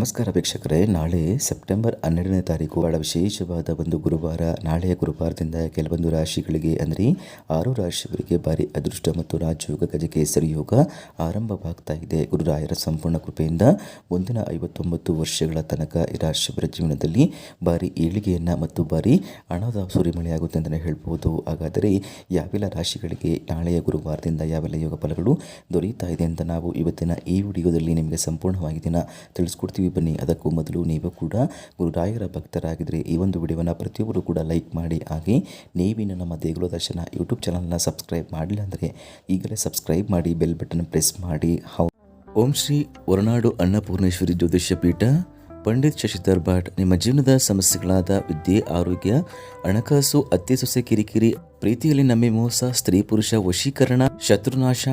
ನಮಸ್ಕಾರ ವೀಕ್ಷಕರೇ, ನಾಳೆ ಸೆಪ್ಟೆಂಬರ್ 12ನೇ ತಾರೀಕು ಬಹಳ ವಿಶೇಷವಾದ ಒಂದು ಗುರುವಾರ. ನಾಳೆಯ ಗುರುವಾರದಿಂದ ಕೆಲವೊಂದು ರಾಶಿಗಳಿಗೆ ಅಂದರೆ 6 ರಾಶಿಯವರಿಗೆ ಭಾರಿ ಅದೃಷ್ಟ ಮತ್ತು ರಾಜಯೋಗ ಗಜಕೇಸರಿ ಯೋಗ ಆರಂಭವಾಗ್ತಾ ಇದೆ. ಗುರುರಾಯರ ಸಂಪೂರ್ಣ ಕೃಪೆಯಿಂದ ಮುಂದಿನ 59 ವರ್ಷಗಳ ತನಕ ಈ ರಾಶಿಯವರ ಜೀವನದಲ್ಲಿ ಭಾರಿ ಏಳಿಗೆಯನ್ನು ಮತ್ತು ಭಾರಿ ಹಣದ ಸುರಿಮಳೆಯಾಗುತ್ತೆ ಅಂತಲೇ ಹೇಳ್ಬೋದು. ಹಾಗಾದರೆ ಯಾವೆಲ್ಲ ರಾಶಿಗಳಿಗೆ ನಾಳೆಯ ಗುರುವಾರದಿಂದ ಯಾವೆಲ್ಲ ಯೋಗ ಫಲಗಳು ದೊರೆಯುತ್ತಾ ಇದೆ ಅಂತ ನಾವು ಇವತ್ತಿನ ಈ ವಿಡಿಯೋದಲ್ಲಿ ನಿಮಗೆ ಸಂಪೂರ್ಣವಾಗಿ ತಿಳಿಸ್ಕೊಡ್ತೀವಿ. ಬನ್ನಿ. ಅದಕ್ಕೂ ಮೊದಲು ನೀವು ಕೂಡ ಗುರುರಾಯರ ಭಕ್ತರಾಗಿದ್ದರೆ ಈ ಒಂದು ವಿಡಿಯೋವನ್ನು ಪ್ರತಿಯೊಬ್ಬರು ಕೂಡ ಲೈಕ್ ಮಾಡಿ. ಹಾಗೆ ನೀವಿನ್ನು ನಮ್ಮ ದೇಗುಲ ದರ್ಶನ ಯೂಟ್ಯೂಬ್ ಚಾನಲ್ನ ಸಬ್ಸ್ಕ್ರೈಬ್ ಮಾಡಿಲ್ಲ ಅಂದರೆ ಈಗಲೇ ಸಬ್ಸ್ಕ್ರೈಬ್ ಮಾಡಿ, ಬೆಲ್ ಬಟನ್ ಪ್ರೆಸ್ ಮಾಡಿ. ಓಂ ಶ್ರೀ ಹೊರನಾಡು ಅನ್ನಪೂರ್ಣೇಶ್ವರಿ ಜ್ಯೋತಿಷ್ಯ ಪೀಠ, ಪಂಡಿತ್ ಶಶಿಧರ್ ಭಟ್. ನಿಮ್ಮ ಜೀವನದ ಸಮಸ್ಯೆಗಳಾದ ವಿದ್ಯೆ, ಆರೋಗ್ಯ, ಹಣಕಾಸು, ಅತ್ತೆ ಸೊಸೆ ಕಿರಿಕಿರಿ, ಪ್ರೀತಿಯಲ್ಲಿ ನಂಬಿ ಮೋಸ, ಸ್ತ್ರೀ ಪುರುಷ ವಶೀಕರಣ, ಶತ್ರುನಾಶ,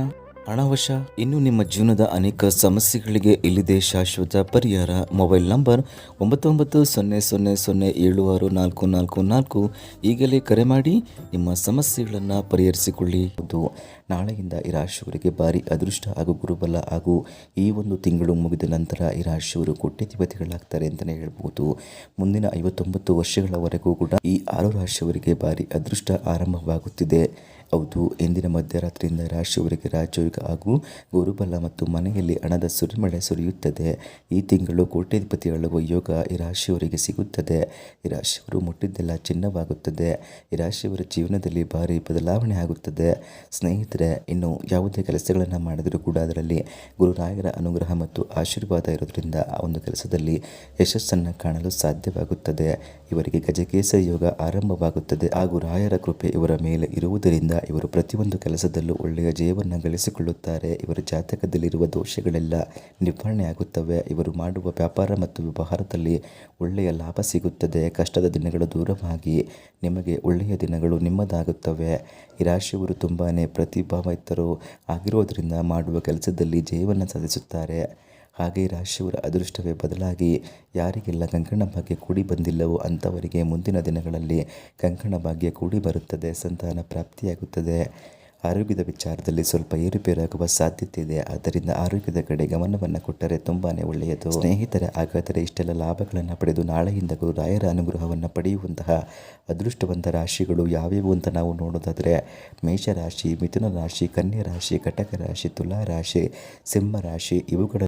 ಹಣವಶ, ಇನ್ನು ನಿಮ್ಮ ಜೀವನದ ಅನೇಕ ಸಮಸ್ಯೆಗಳಿಗೆ ಇಲ್ಲಿದೆ ಶಾಶ್ವತ ಪರಿಹಾರ. Mobile number 9900076444. ಈಗಲೇ ಕರೆ ಮಾಡಿ ನಿಮ್ಮ ಸಮಸ್ಯೆಗಳನ್ನು ಪರಿಹರಿಸಿಕೊಳ್ಳಿ. ನಾಳೆಯಿಂದ ಈ ರಾಶಿಯವರಿಗೆ ಭಾರಿ ಅದೃಷ್ಟ ಹಾಗೂ ಗುರುಬಲ ಹಾಗೂ ಈ ಒಂದು ತಿಂಗಳು ಮುಗಿದ ನಂತರ ಈ ರಾಶಿಯವರು ಕೋಟ್ಯಾಧಿಪತಿಗಳಾಗ್ತಾರೆ ಅಂತಲೇ ಹೇಳ್ಬೋದು. ಮುಂದಿನ 59 ವರ್ಷಗಳವರೆಗೂ ಕೂಡ ಈ 6 ರಾಶಿಯವರಿಗೆ ಭಾರಿ ಅದೃಷ್ಟ ಆರಂಭವಾಗುತ್ತಿದೆ. ಹೌದು, ಇಂದಿನ ಮಧ್ಯರಾತ್ರಿಯಿಂದ ರಾಶಿಯವರಿಗೆ ರಾಜಯೋಗ ಹಾಗೂ ಗುರುಬಲ ಮತ್ತು ಮನೆಯಲ್ಲಿ ಹಣದ ಸುರಿಮಳೆ ಸುರಿಯುತ್ತದೆ. ಈ ತಿಂಗಳು ಕೋಟ್ಯಾಧಿಪತಿಯಾಗುವ ಯೋಗ ಈ ರಾಶಿಯವರಿಗೆ ಸಿಗುತ್ತದೆ. ಈ ರಾಶಿಯವರು ಮುಟ್ಟಿದ್ದೆಲ್ಲ ಚಿನ್ನವಾಗುತ್ತದೆ. ಈ ರಾಶಿಯವರ ಜೀವನದಲ್ಲಿ ಭಾರಿ ಬದಲಾವಣೆ ಆಗುತ್ತದೆ. ಸ್ನೇಹಿತರೆ, ಇನ್ನು ಯಾವುದೇ ಕೆಲಸಗಳನ್ನು ಮಾಡಿದರೂ ಕೂಡ ಅದರಲ್ಲಿ ಗುರುರಾಯರ ಅನುಗ್ರಹ ಮತ್ತು ಆಶೀರ್ವಾದ ಇರೋದ್ರಿಂದ ಆ ಒಂದು ಕೆಲಸದಲ್ಲಿ ಯಶಸ್ಸನ್ನು ಕಾಣಲು ಸಾಧ್ಯವಾಗುತ್ತದೆ. ಇವರಿಗೆ ಗಜಕೇಸರಿ ಯೋಗ ಆರಂಭವಾಗುತ್ತದೆ ಹಾಗೂ ರಾಯರ ಕೃಪೆ ಇವರ ಮೇಲೆ ಇರುವುದರಿಂದ ಇವರು ಪ್ರತಿಯೊಂದು ಕೆಲಸದಲ್ಲೂ ಒಳ್ಳೆಯ ಜಯವನ್ನು ಗಳಿಸಿಕೊಳ್ಳುತ್ತಾರೆ. ಇವರ ಜಾತಕದಲ್ಲಿರುವ ದೋಷಗಳೆಲ್ಲ ನಿವಾರಣೆ ಆಗುತ್ತವೆ. ಇವರು ಮಾಡುವ ವ್ಯಾಪಾರ ಮತ್ತು ವ್ಯವಹಾರದಲ್ಲಿ ಒಳ್ಳೆಯ ಲಾಭ ಸಿಗುತ್ತದೆ. ಕಷ್ಟದ ದಿನಗಳು ದೂರವಾಗಿ ನಿಮಗೆ ಒಳ್ಳೆಯ ದಿನಗಳು ನಿಮ್ಮದಾಗುತ್ತವೆ. ಈ ರಾಶಿಯವರು ತುಂಬಾ ಪ್ರತಿಭಾವಂತರು ಆಗಿರೋದ್ರಿಂದ ಮಾಡುವ ಕೆಲಸದಲ್ಲಿ ಜಯವನ್ನು ಸಾಧಿಸುತ್ತಾರೆ. ಹಾಗೆ ರಾಶಿಯವರ ಅದೃಷ್ಟವೇ ಬದಲಾಗಿ ಯಾರಿಗೆಲ್ಲ ಕಂಕಣ ಭಾಗ್ಯ ಕೂಡಿ ಬಂದಿಲ್ಲವೋ ಅಂಥವರಿಗೆ ಮುಂದಿನ ದಿನಗಳಲ್ಲಿ ಕಂಕಣ ಭಾಗ್ಯ ಕೂಡಿ ಬರುತ್ತದೆ, ಸಂತಾನ ಪ್ರಾಪ್ತಿಯಾಗುತ್ತದೆ. ಆರೋಗ್ಯದ ವಿಚಾರದಲ್ಲಿ ಸ್ವಲ್ಪ ಏರುಪೇರಾಗುವ ಸಾಧ್ಯತೆ ಇದೆ. ಆದ್ದರಿಂದ ಆರೋಗ್ಯದ ಕಡೆ ಗಮನವನ್ನು ಕೊಟ್ಟರೆ ತುಂಬಾ ಒಳ್ಳೆಯದು. ಸ್ನೇಹಿತರೆ, ಹಾಗಾದರೆ ಇಷ್ಟೆಲ್ಲ ಲಾಭಗಳನ್ನು ಪಡೆದು ನಾಳೆಯಿಂದ ಗುರುರಾಯರ ಅನುಗ್ರಹವನ್ನು ಪಡೆಯುವಂತಹ ಅದೃಷ್ಟವಂತ ರಾಶಿಗಳು ಯಾವ್ಯಾವು ಅಂತ ನಾವು ನೋಡೋದಾದರೆ ಮೇಷರಾಶಿ, ಮಿಥುನ ರಾಶಿ, ಕನ್ಯಾ ರಾಶಿ, ಕಟಕ ರಾಶಿ, ತುಲಾ ರಾಶಿ, ಸಿಂಹ ರಾಶಿ ಇವುಗಳ